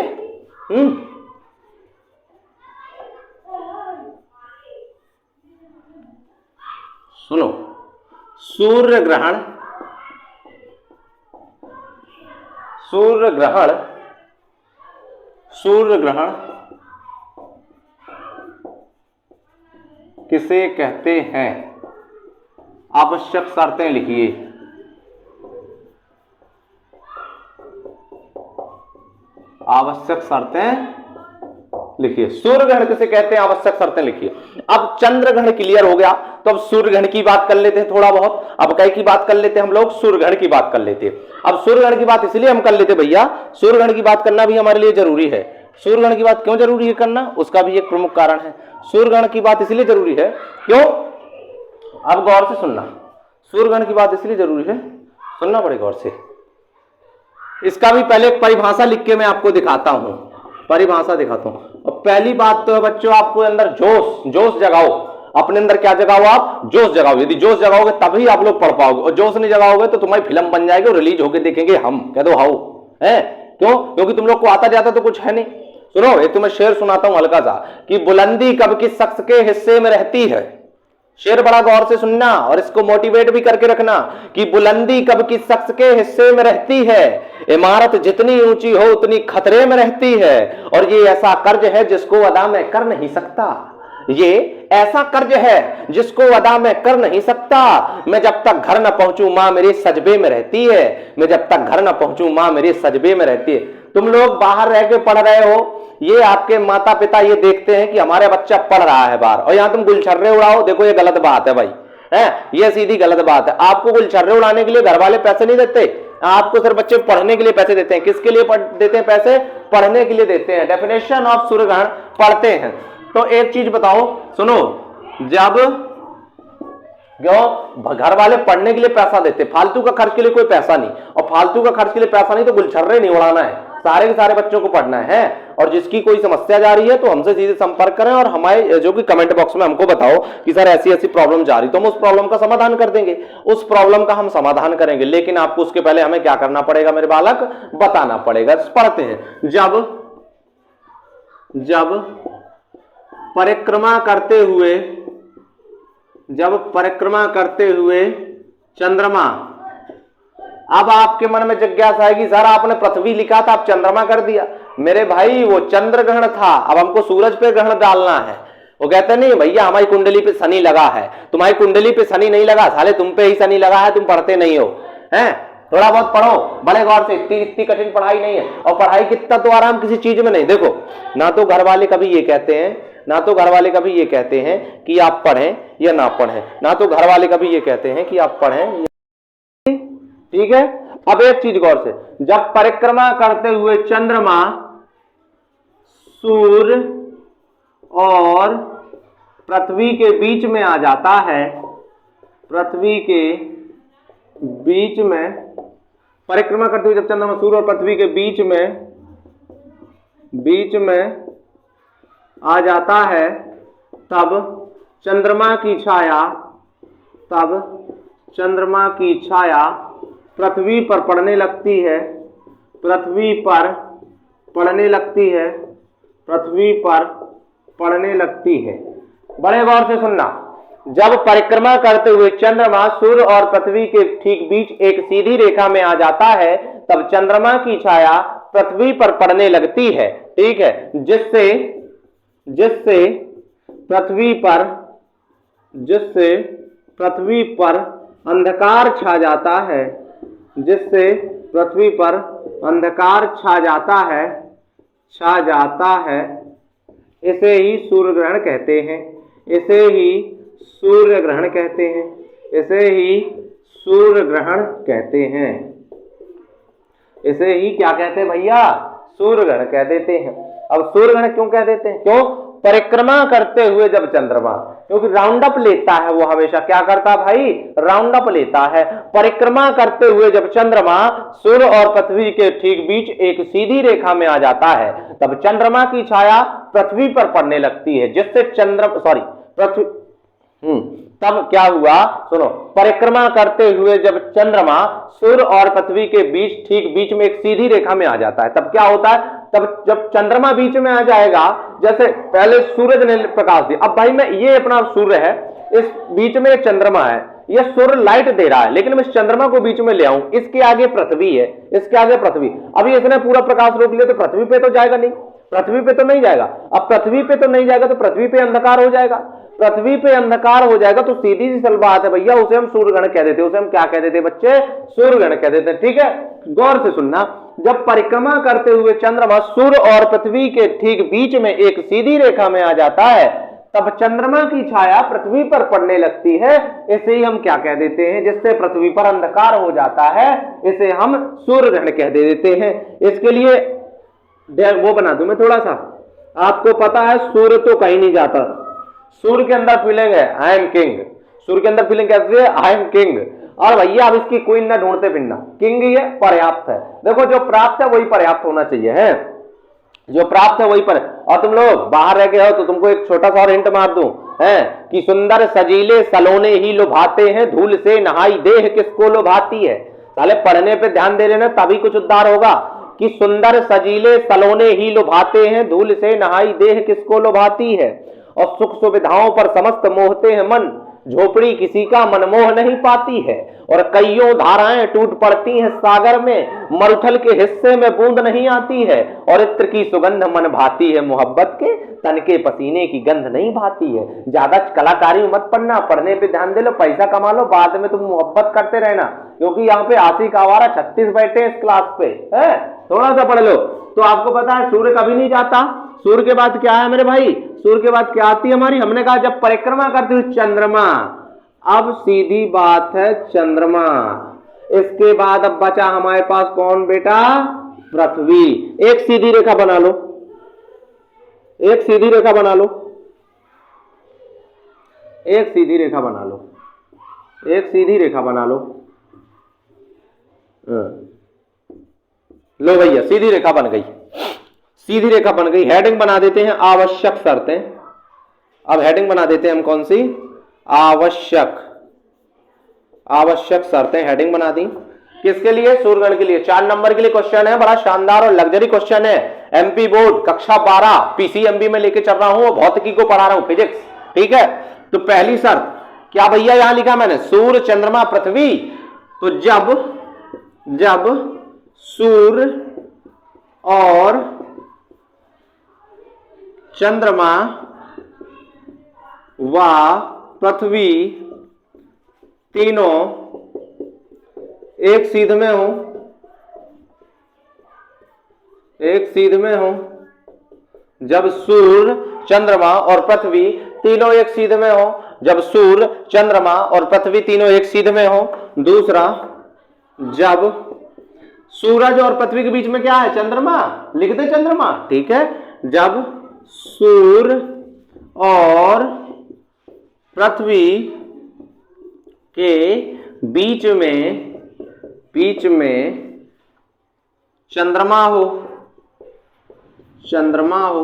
सुनो, सूर्य ग्रहण, सूर्य ग्रहण, सूर्य ग्रहण किसे कहते हैं? आवश्यक शर्तें लिखिए। आवश्यक शर्तें लिखिए। सूर्य ग्रहण किसे कहते हैं? आवश्यक शर्तें लिखिए। अब चंद्र ग्रहण क्लियर हो गया, तो अब सूर्य ग्रहण की बात कर लेते हैं थोड़ा बहुत। अब कई की बात कर लेते हैं हम लोग, सूर्य ग्रहण की बात कर लेते हैं। अब सूर्य ग्रहण की बात इसलिए हम कर लेते भैया, सूर्य ग्रहण की बात करना भी हमारे लिए जरूरी है। सूर्य ग्रहण की बात क्यों जरूरी है करना? उसका भी एक प्रमुख कारण है। सूर्य ग्रहण की बात इसलिए जरूरी है, क्यों? अब गौर से सुनना, सूर्य ग्रहण की बात इसलिए जरूरी है, सुनना बड़े गौर से। इसका भी पहले एक परिभाषा लिख के मैं आपको दिखाता हूं, परिभाषा दिखाता हूं। पहली बात तो है बच्चों, आपको अंदर जोश जगाओ, अपने अंदर क्या जगाओ, आप जोश जगाओ। यदि जोश जगाओगे तभी आप लोग पढ़ पाओगे, और जोश नहीं जगाओगे तो तुम्हारी फिल्म बन जाएगी और रिलीज होके देखेंगे हम, कह दो हाउ है। क्यों? क्योंकि तुम लोग को आता जाता तो कुछ है नहीं। सुनो, एक तुम्हें शेर सुनाता हूं हल्का सा, कि बुलंदी कब किस शख्स के हिस्से में रहती है। शेर बड़ा गौर से सुनना और इसको मोटिवेट भी करके रखना, कि बुलंदी कब किस शख्स के हिस्से में रहती है, इमारत जितनी ऊंची हो उतनी खतरे में रहती है, और ये ऐसा कर्ज है जिसको अदा मैं कर नहीं सकता। ये ऐसा कर्ज है जिसको अदा मैं कर नहीं सकता। मैं जब तक घर न पहुंचूं मां मेरे सजबे में रहती है, मैं जब तक घर न पहुंचूं मां मेरे सजबे में रहती है। तुम लोग बाहर रह के पढ़ रहे हो, ये आपके माता पिता ये देखते हैं कि हमारा बच्चा पढ़ रहा है बाहर, और यहां तुम गुलछर्रे उड़ाओ। देखो ये गलत बात है भाई, है ये सीधी गलत बात है। आपको गुलछर्रे उड़ाने के लिए घर वाले पैसे नहीं देते, आपको सिर्फ बच्चे पढ़ने के लिए पैसे देते हैं। किसके लिए देते हैं पैसे? पढ़ने के लिए देते हैं। डेफिनेशन ऑफ सूर्यग्रहण पढ़ते हैं। तो एक चीज बताओ, सुनो, जब क्यों घर वाले पढ़ने के लिए पैसा देते, फालतू का खर्च के लिए कोई पैसा नहीं, और फालतू का खर्च के लिए पैसा नहीं तो गुलछर्रे नहीं उड़ाना है, सारे के सारे बच्चों को पढ़ना है। और जिसकी कोई समस्या जा रही है तो हमसे सीधे संपर्क करें, और हमारे जो कि कमेंट बॉक्स में हमको बताओ कि सर ऐसी ऐसी प्रॉब्लम जा रही, तो हम उस प्रॉब्लम का समाधान कर देंगे, उस प्रॉब्लम का हम समाधान करेंगे। लेकिन आपको उसके पहले हमें क्या करना पड़ेगा मेरे बालक, बताना पड़ेगा। पढ़ते हैं, जब परिक्रमा करते हुए चंद्रमा, अब आपके मन में जिज्ञासा है कि सर आपने पृथ्वी लिखा था, आप चंद्रमा कर दिया। मेरे भाई वो चंद्र ग्रहण था, अब हमको सूरज पे ग्रहण डालना है। वो कहते नहीं भैया हमारी कुंडली पे शनि लगा है, तुम्हारी कुंडली पे शनि नहीं लगा, साले तुम पे ही शनि लगा है, तुम पढ़ते नहीं हो। हैं थोड़ा बहुत पढ़ो बड़े गौर से, इतनी कठिन पढ़ाई नहीं है। और पढ़ाई कितना तो आराम किसी चीज में नहीं। देखो ना तो घर वाले कभी ये कहते हैं कि आप पढ़ें या ना पढ़ें, ना तो घर वाले कभी ये कहते हैं कि आप पढ़ें, ठीक है। अब एक चीज गौर से, जब परिक्रमा करते हुए चंद्रमा सूर्य और पृथ्वी के बीच में आ जाता है, पृथ्वी के बीच में परिक्रमा करते हुए जब चंद्रमा सूर्य और पृथ्वी के बीच में आ जाता है, तब चंद्रमा की छाया पृथ्वी पर पड़ने लगती है, पृथ्वी पर पड़ने लगती है। बड़े गौर से सुनना, जब परिक्रमा करते हुए चंद्रमा सूर्य और पृथ्वी के ठीक बीच एक सीधी रेखा में आ जाता है, तब चंद्रमा की छाया पृथ्वी पर पड़ने लगती है, ठीक है, जिससे पृथ्वी पर अंधकार छा जाता है, जिससे पृथ्वी पर अंधकार छा जाता है। इसे ही सूर्य ग्रहण कहते हैं, इसे ही सूर्य ग्रहण कहते हैं। इसे ही क्या कहते हैं भैया? सूर्य ग्रहण कह देते हैं। अब सूर्य ग्रहण क्यों कह देते हैं? क्यों? परिक्रमा करते हुए जब चंद्रमा, क्योंकि राउंड अप लेता है, वो हमेशा क्या करता भाई? राउंड अप लेता है। परिक्रमा करते हुए जब चंद्रमा सूर्य और पृथ्वी के ठीक बीच एक सीधी रेखा में आ जाता है, तब चंद्रमा की छाया पृथ्वी पर पड़ने लगती है, जिससे तब क्या हुआ? सुनो, परिक्रमा करते हुए जब चंद्रमा सूर्य और पृथ्वी के ठीक बीच में एक सीधी रेखा में आ जाता है, तब क्या होता है? तब जब चंद्रमा बीच में आ जाएगा, जैसे पहले सूरज ने प्रकाश दिया, अब भाई मैं ये अपना सूर्य है, इस बीच में चंद्रमा है, ये सूर्य लाइट दे रहा है, लेकिन मैं इस चंद्रमा को बीच में ले आऊं, इसके आगे पृथ्वी है, इसके आगे पृथ्वी। अभी इसने पूरा प्रकाश रोक लिया तो पृथ्वी पे तो जाएगा नहीं, पृथ्वी पे तो नहीं जाएगा। अब पृथ्वी पे तो नहीं जाएगा तो पृथ्वी पे अंधकार हो जाएगा, पृथ्वी पे अंधकार हो जाएगा तो सीधी सी सल बात है भैया, उसे हम सूर्य ग्रहण कह देते हैं। उसे हम क्या कह देते हैं बच्चे? सूर्य ग्रहण कह देते हैं, ठीक है। गौर से सुनना, जब परिक्रमा करते हुए चंद्रमा सूर्य और पृथ्वी के ठीक बीच में एक सीधी रेखा में आ जाता है, तब चंद्रमा की छाया पृथ्वी पर पड़ने लगती है। इसे ही हम क्या कह देते हैं? जिससे पृथ्वी पर अंधकार हो जाता है, इसे हम सूर्य ग्रहण कह देते हैं। इसके लिए वो बना दूं मैं थोड़ा सा, आपको पता है सूर्य तो कहीं नहीं जाता, सूर्य के अंदर फीलिंग है आई एम किंग। सूर्य के अंदर फीलिंग कैसी है? I am king. और भैया अब इसकी क्वीन ना ढूंढते फिरना, किंग ही है, पर्याप्त है। देखो जो प्राप्त है वही पर्याप्त होना चाहिए, है जो प्राप्त है वही पर। और तुम लोग बाहर रह गए हो तो तुमको एक छोटा सा और हिंट मार दूं है कि सुंदर सजीले सलोने ही लुभाते हैं, धूल से नहाई देह किसको लुभाती है। साले पढ़ने पे ध्यान दे लेना तभी कुछ उद्धार होगा। कि सुंदर सजीले सलोने ही लुभाते हैं, धूल से नहाई देह किसको लुभाती है। और सुख सुविधाओं पर समस्त मोहते हैं मन, झोपड़ी किसी का मनमोह नहीं पाती है। और कईयों धाराएं टूट पड़ती हैं सागर में, मरुथल के हिस्से में बूंद नहीं आती है। और इत्र की सुगंध मन भाती है, मोहब्बत के तन के पसीने की गंध नहीं भाती है। ज्यादा कलाकारी मत पढ़ना, पढ़ने पे ध्यान दे लो, पैसा कमा लो, बाद में तुम मोहब्बत करते रहना। क्योंकि यहाँ पे आशिक आवारा 36 बैठे हैं इस क्लास पे, है थोड़ा सा पढ़ लो। तो आपको पता है सूर्य कभी नहीं जाता। सूर्य के बाद क्या है मेरे भाई, सूर्य के बाद क्या आती है हमारी, हमने कहा जब परिक्रमा करती हुई चंद्रमा। अब सीधी बात है चंद्रमा, इसके बाद अब बचा हमारे पास कौन बेटा, पृथ्वी। एक सीधी रेखा बना लो, एक सीधी रेखा बना लो, एक सीधी रेखा बना लो, एक सीधी रेखा बना लो। लो भैया सीधी रेखा बन गई, सीधी रेखा बन गई। हेडिंग बना देते हैं आवश्यक शर्तें। अब हेडिंग बना देते हैं हम कौन सी, आवश्यक, आवश्यक शर्तें हेडिंग बना दी। किसके लिए, सूर्यगण के लिए। 4 नंबर के लिए क्वेश्चन है, बड़ा शानदार और लग्जरी क्वेश्चन है। एमपी बोर्ड कक्षा 12 पीसीएमबी में लेके चल रहा हूं, भौतिकी को पढ़ा रहा हूं, फिजिक्स, ठीक है। तो पहली शर्त क्या भैया, यहां लिखा मैंने सूर्य चंद्रमा पृथ्वी। तो जब सूर्य और चंद्रमा व पृथ्वी तीनों एक सीध में हो, एक सीध में हो, जब सूर्य चंद्रमा और पृथ्वी तीनों एक सीध में हो, जब सूर्य चंद्रमा और पृथ्वी तीनों एक सीध में हो। दूसरा, जब सूरज और पृथ्वी के बीच में क्या है, चंद्रमा, लिख दे चंद्रमा, ठीक है। जब सूर्य और पृथ्वी के बीच में चंद्रमा हो, चंद्रमा हो,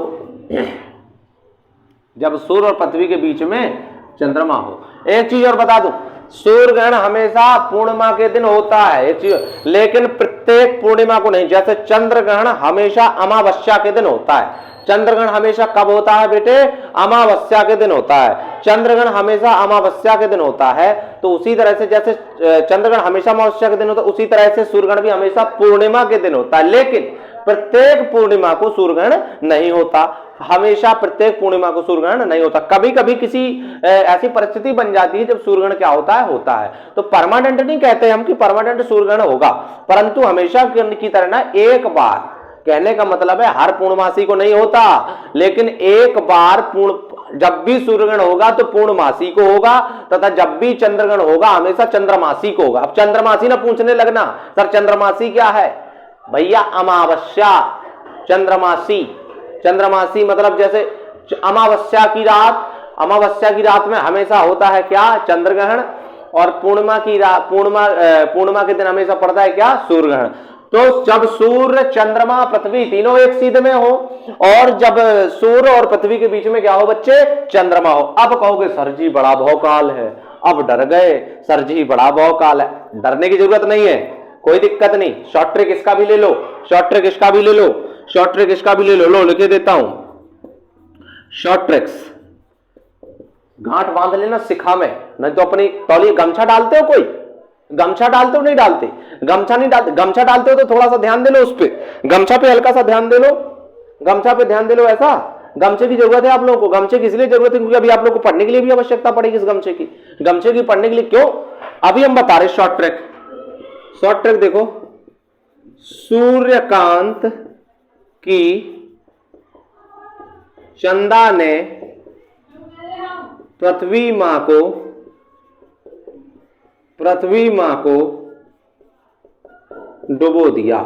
जब सूर्य और पृथ्वी के बीच में चंद्रमा हो। एक चीज और बता दूं, सूर्य ग्रहण हमेशा पूर्णिमा के दिन होता है, एक चीज, लेकिन प्रत्येक पूर्णिमा को नहीं। जैसे चंद्र ग्रहण हमेशा अमावस्या के दिन होता है। चंद्रग्रहण हमेशा कब होता है बेटे, अमावस्या के दिन होता है। चंद्रग्रहण हमेशा अमावस्या के दिन होता है। तो उसी तरह से जैसे चंद्रग्रहण हमेशा अमावस्या के दिन होता है, उसी तरह से सूर्यग्रहण भी हमेशा पूर्णिमा के दिन होता है। लेकिन प्रत्येक पूर्णिमा को सूर्यग्रहण नहीं होता, हमेशा प्रत्येक पूर्णिमा को सूर्यग्रहण नहीं होता। कभी कभी किसी ऐसी परिस्थिति बन जाती है जब सूर्यग्रहण क्या होता है। तो परमानेंट नहीं कहते हम कि परमानेंट सूर्यग्रहण होगा, परंतु हमेशा की तरह ना एक बार, कहने का मतलब है हर पूर्णमासी को नहीं होता, लेकिन एक बार जब भी सूर्यग्रहण होगा तो पूर्णमासी को होगा, तथा जब भी चंद्रग्रहण होगा हमेशा चंद्रमासी को होगा। अब चंद्रमासी ना पूछने लगना सर चंद्रमासी क्या है, भैया अमावस्या चंद्रमासी। चंद्रमासी मतलब जैसे अमावस्या की रात में हमेशा होता है क्या, चंद्रग्रहण, और पूर्णिमा के दिन हमेशा पड़ता है क्या, सूर्यग्रहण। तो जब सूर्य चंद्रमा पृथ्वी तीनों एक सीध में हो, और जब सूर्य और पृथ्वी के बीच में क्या हो बच्चे, चंद्रमा हो। अब कहोगे सर जी बड़ा भौकाल है, अब डर गए सर जी बड़ा भौकाल है। डरने की जरूरत नहीं है, कोई दिक्कत नहीं। शॉर्ट ट्रिक इसका भी ले लो, शॉर्ट ट्रिक इसका भी ले लो, शॉर्ट ट्रिक इसका भी ले लो। लो लिखे देता हूं शॉर्ट ट्रिक्स। गांठ बांध लेना सिखा में, नहीं तो अपनी तौलिए गमछा डालते हो, कोई गमछा डालते हो नहीं डालते, गमछा नहीं डालते, गमछा डालते हो तो थोड़ा सा ध्यान दे लो उस पे, गमछा पे हल्का सा ध्यान दे लो, गमछा पे ध्यान दे लो। ऐसा गमछे की जरूरत है आप लोगों को, गमछे की इसलिए जरूरत है क्योंकि अभी आप लोगों को पढ़ने के लिए भी आवश्यकता पड़ेगी इस गमछे की पढ़ने के लिए। क्यों, अभी हम बता रहे शॉर्ट ट्रिक। शॉर्ट ट्रिक देखो, सूर्यकांत की चंदा ने पृथ्वी मां को डुबो दिया।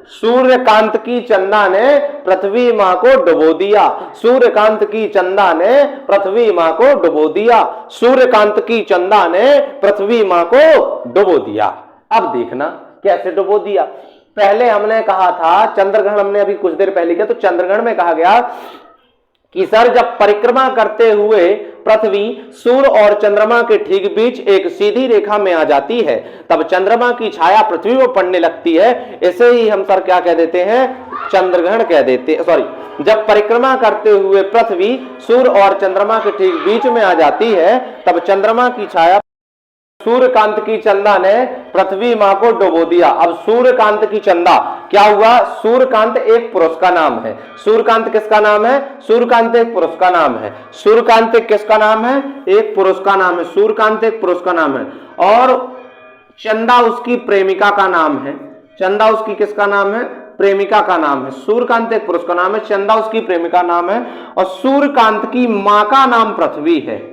सूर्यकांत की चंदा ने पृथ्वी मां को डुबो दिया। सूर्यकांत की चंदा ने पृथ्वी मां को डुबो दिया। सूर्यकांत की चंदा ने पृथ्वी मां को डुबो दिया। अब देखना कैसे डुबो दिया। पहले हमने कहा था चंद्रग्रहण, हमने अभी कुछ देर पहले किया, तो चंद्रग्रहण में कहा गया कि सर जब परिक्रमा करते हुए पृथ्वी सूर्य और चंद्रमा के ठीक बीच एक सीधी रेखा में आ जाती है, तब चंद्रमा की छाया पृथ्वी पर पड़ने लगती है। इसे ही हम सर क्या कह देते हैं, चंद्रग्रहण कह देते, सॉरी, जब परिक्रमा करते हुए पृथ्वी सूर्य और चंद्रमा के ठीक बीच में आ जाती है, तब चंद्रमा की छाया, सूर्यकांत की चंदा ने पृथ्वी मां को डुबो दिया। अब सूर्यकांत की चंदा क्या हुआ, सूर्यकांत एक पुरुष का नाम है। सूर्यकांत किसका नाम है, सूर्यकांत एक पुरुष का नाम है। सूर्यकांत किसका नाम है, एक पुरुष का नाम है। सूर्यकांत एक पुरुष का नाम है और चंदा उसकी प्रेमिका का नाम है। चंदा उसकी किसका नाम है, प्रेमिका का नाम है। सूर्यकांत एक पुरुष का नाम है, चंदा उसकी प्रेमिका नाम है और सूर्यकांत की मां का नाम पृथ्वी है।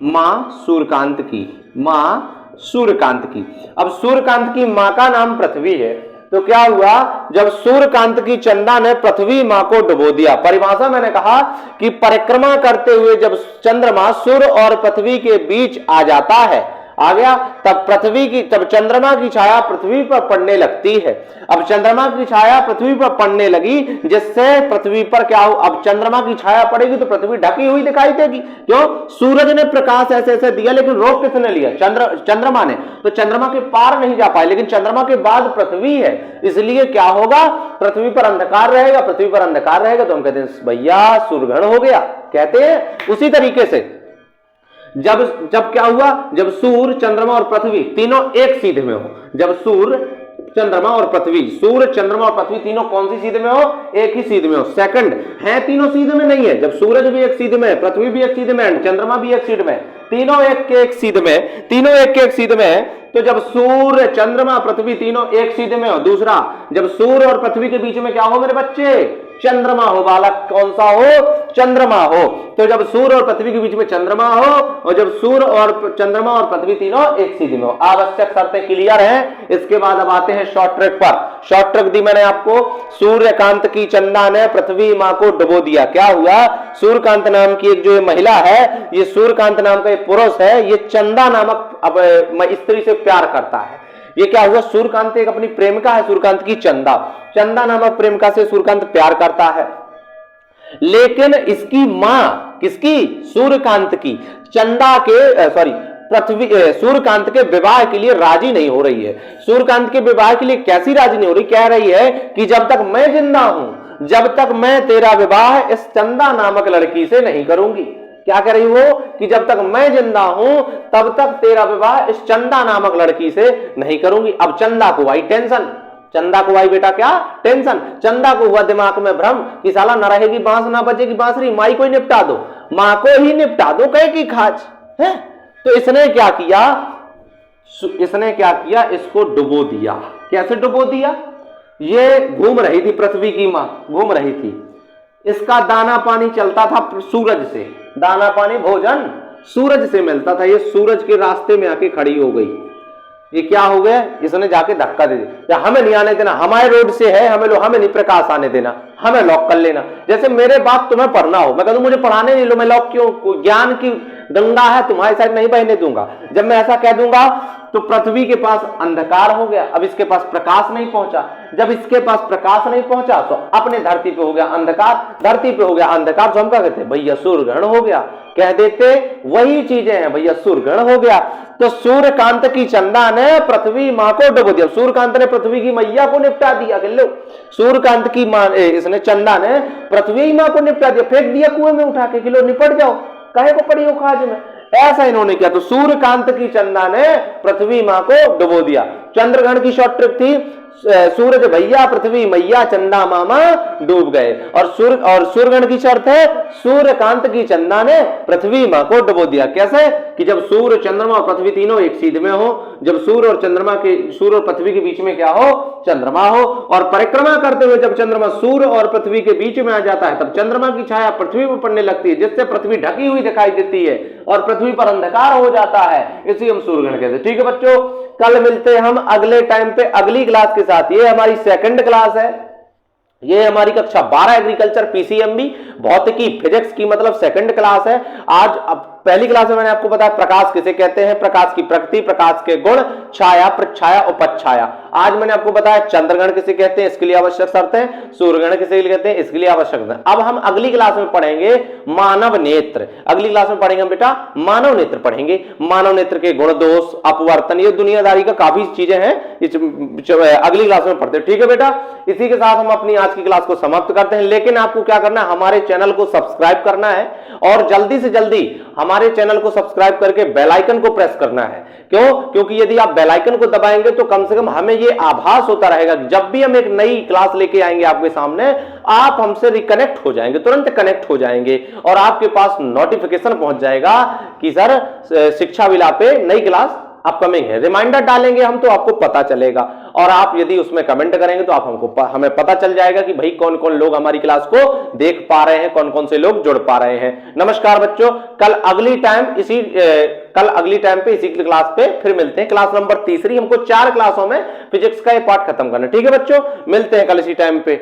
मां सूर्यकांत की, मां सूर्यकांत की। अब सूर्यकांत की मां का नाम पृथ्वी है, तो क्या हुआ, जब सूर्यकांत की चंदा ने पृथ्वी मां को डुबो दिया। परिभाषा मैंने कहा कि परिक्रमा करते हुए जब चंद्रमा सूर्य और पृथ्वी के बीच आ जाता है, आ गया, तब चंद्रमा की छाया पृथ्वी पर पड़ने लगती है। अब चंद्रमा की छाया पृथ्वी पर पड़ने लगी, जिससे पृथ्वी पर क्या हो, अब चंद्रमा की छाया पड़ेगी तो पृथ्वी ढकी हुई दिखाई देगी। क्यों, सूरज ने प्रकाश ऐसे ऐसे दिया, लेकिन रोक किसने लिया, चंद्रमा ने, तो चंद्रमा के पार नहीं जा पाए, लेकिन चंद्रमा के बाद पृथ्वी है, इसलिए क्या होगा, पृथ्वी पर अंधकार रहेगा। पृथ्वी पर अंधकार रहेगा तो हम कहते हैं भैया सूर्यग्रहण हो गया, कहते हैं। उसी तरीके से जब क्या हुआ, जब सूर्य चंद्रमा और पृथ्वी तीनों एक सीधे में हो, जब सूर्य चंद्रमा और पृथ्वी, सूर्य चंद्रमा और पृथ्वी तीनों कौन सी सीधे में हो, एक ही सीधे में हो। सेकंड है, तीनों सीधे में नहीं है, जब सूरज भी एक सीधे में है, पृथ्वी भी एक सीधे में है, चंद्रमा भी एक सीधे में है, तीनों एक के एक सीधे में, तीनों एक के एक सीधे में है। तो जब सूर्य चंद्रमा पृथ्वी तीनों एक सीधे में हो, दूसरा जब सूर्य और पृथ्वी के बीच में क्या हो मेरे बच्चे, चंद्रमा हो। बालक कौन सा हो, चंद्रमा हो। तो जब सूर्य और पृथ्वी के बीच में चंद्रमा हो और जब सूर्य और चंद्रमा और पृथ्वी तीनों एक सीधे में हो, आवश्यक शर्तें क्लियर हैं। इसके बाद अब आते हैं शॉर्ट ट्रिक पर। शॉर्ट ट्रिक दी मैंने आपको, सूर्यकांत की चंदा ने पृथ्वी मां को डुबो दिया। क्या हुआ, सूर्यकांत नाम की एक जो महिला है, ये सूर्यकांत नाम का एक पुरुष है, ये चंदा नामक स्त्री से प्यार करता है। ये क्या हुआ, सूर्यकांत एक अपनी प्रेमिका है, सूर्यकांत की चंदा, चंदा नामक प्रेमिका से सूर्यकांत प्यार करता है, लेकिन इसकी मां, किसकी, सूर्यकांत की, चंदा के पृथ्वी सूर्यकांत के विवाह के लिए राजी नहीं हो रही है। सूर्यकांत के विवाह के लिए कैसी राजी नहीं हो रही, कह रही है कि जब तक मैं जिंदा हूं, जब तक मैं तेरा विवाह इस चंदा नामक लड़की से नहीं करूंगी। क्या कह रही हो कि जब तक मैं जिंदा हूं तब तक तेरा विवाह इस चंदा नामक लड़की से नहीं करूंगी। अब चंदा को आई टेंशन, चंदा को आई बेटा क्या, टेंशन। चंदा को हुआ दिमाग में भ्रम कि साला न रहेगी बांस ना बजेगी बांसुरी, माई को ही निपटा दो, मां को ही निपटा दो, कहे की खाज है। तो इसने क्या किया, इसको डुबो दिया। कैसे डुबो दिया, ये घूम रही थी, पृथ्वी की मां घूम रही थी, इसका दाना पानी चलता था सूरज से, दाना पानी भोजन सूरज से मिलता था। ये सूरज के रास्ते में आके खड़ी हो गई। ये क्या हो गया, इसने जाके धक्का दे दिया, हमें नहीं आने देना, हमारे रोड से है, हमें नहीं प्रकाश आने देना, हमें लॉक कर लेना। जैसे मेरे बात तुम्हें पढ़ना हो, मैं कहूं मुझे पढ़ाने नहीं लो, मैं लॉक क्यों, ज्ञान की गंगा है तुम्हारे साथ नहीं बहने दूंगा। जब मैं ऐसा कह दूंगा तो पृथ्वी के पास अंधकार हो गया, अब इसके पास प्रकाश नहीं पहुंचा। जब इसके पास प्रकाश नहीं पहुंचा तो अपने धरती पे हो गया अंधकार, धरती पे हो गया अंधकार, तो हम क्या कहते हैं भैया सूर्यग्रहण हो गया, कह देते वही चीजें हैं भैया, सूर्यग्रहण हो गया। तो सूर्यकांत की चंदा ने पृथ्वी मां को डुबो दिया, सूर्यकांत ने पृथ्वी की मैया को निपटा दिया। लो, सूर्यकांत की मां, इसने चंदा ने पृथ्वी मां को निपटा दिया, फेंक दिया कुएं में उठा के, किलो निपट जाओ, कहे को पड़ी हो खाज में, ऐसा इन्होंने किया। तो सूर्यकांत की चंदा ने पृथ्वी मां को डुबो दिया। चंद्रग्रहण की शॉर्ट ट्रिक थी, सूरज भैया पृथ्वी मैया चंदा मामा डूब गए। और सूर्यग्रहण की शर्त है, सूर्यकांत की चंदा ने पृथ्वी मां को डुबो दिया। कैसे कि जब सूर्य चंद्रमा और पृथ्वी तीनों एक सीध में हो, जब सूर्य और पृथ्वी के बीच में क्या हो, चंद्रमा हो, और परिक्रमा करते हुए जब चंद्रमा सूर्य और पृथ्वी के बीच में आ जाता है तब चंद्रमा की छाया पृथ्वी पर पड़ने लगती है, जिससे पृथ्वी ढकी हुई दिखाई देती है और पृथ्वी पर अंधकार हो जाता है, इसी हम सूर्यग्रहण कहते हैं। ठीक है बच्चों, कल मिलते हैं हम अगले टाइम पे अगली क्लास के साथ। ये हमारी सेकंड क्लास है, ये हमारी कक्षा 12 एग्रीकल्चर पीसीएमबी भौतिकी फिजिक्स की मतलब सेकंड क्लास है। आज अब पहली क्लास में मैंने आपको बताया प्रकाश किसे कहते हैं, प्रकाश की प्रकृति, प्रकाश के गुण, छाया, प्रछाया, उपछाया। आज मैंने आपको बताया चंद्रग्रहण किसे कहते हैं, इसके लिए आवश्यक शर्तें, सूर्यग्रहण किसे कहते हैं, इसके लिए आवश्यक शर्तें। अब हम अगली क्लास में पढ़ेंगे मानव नेत्र। अगली क्लास में पढ़ेंगे हम बेटा मानव नेत्र पढ़ेंगे। मानव नेत्र के गुण दोष अपवर्तन, ये दुनियादारी का काफी चीजें हैं, अगली क्लास में पढ़ते हैं। ठीक है बेटा, इसी के साथ हम अपनी आज की क्लास को समाप्त करते हैं। लेकिन आपको क्या करना है, हमारे चैनल को सब्सक्राइब करना है और जल्दी से जल्दी हमारे चैनल को सब्सक्राइब करके बेल आइकन को प्रेस करना है। क्यों? क्योंकि यदि आप बेल आइकन को दबाएंगे तो कम से कम हमें यह आभास होता रहेगा जब भी हम एक नई क्लास लेके आएंगे आपके सामने, आप हमसे रिकनेक्ट हो जाएंगे, तुरंत कनेक्ट हो जाएंगे और आपके पास नोटिफिकेशन पहुंच जाएगा कि सर शिक्षा विला पे नई क्लास अपकमिंग है। रिमाइंडर डालेंगे हम तो आपको पता चलेगा, और आप यदि उसमें कमेंट करेंगे तो आप हमें पता चल जाएगा कि भाई कौन कौन लोग हमारी क्लास को देख पा रहे हैं, कौन कौन से लोग जुड़ पा रहे हैं। नमस्कार बच्चों, कल अगली टाइम पे इसी क्लास पे फिर मिलते हैं। क्लास नंबर 3, हमको 4 क्लासों में फिजिक्स का ये पार्ट खत्म करना है। ठीक है बच्चों, मिलते हैं कल इसी टाइम पे।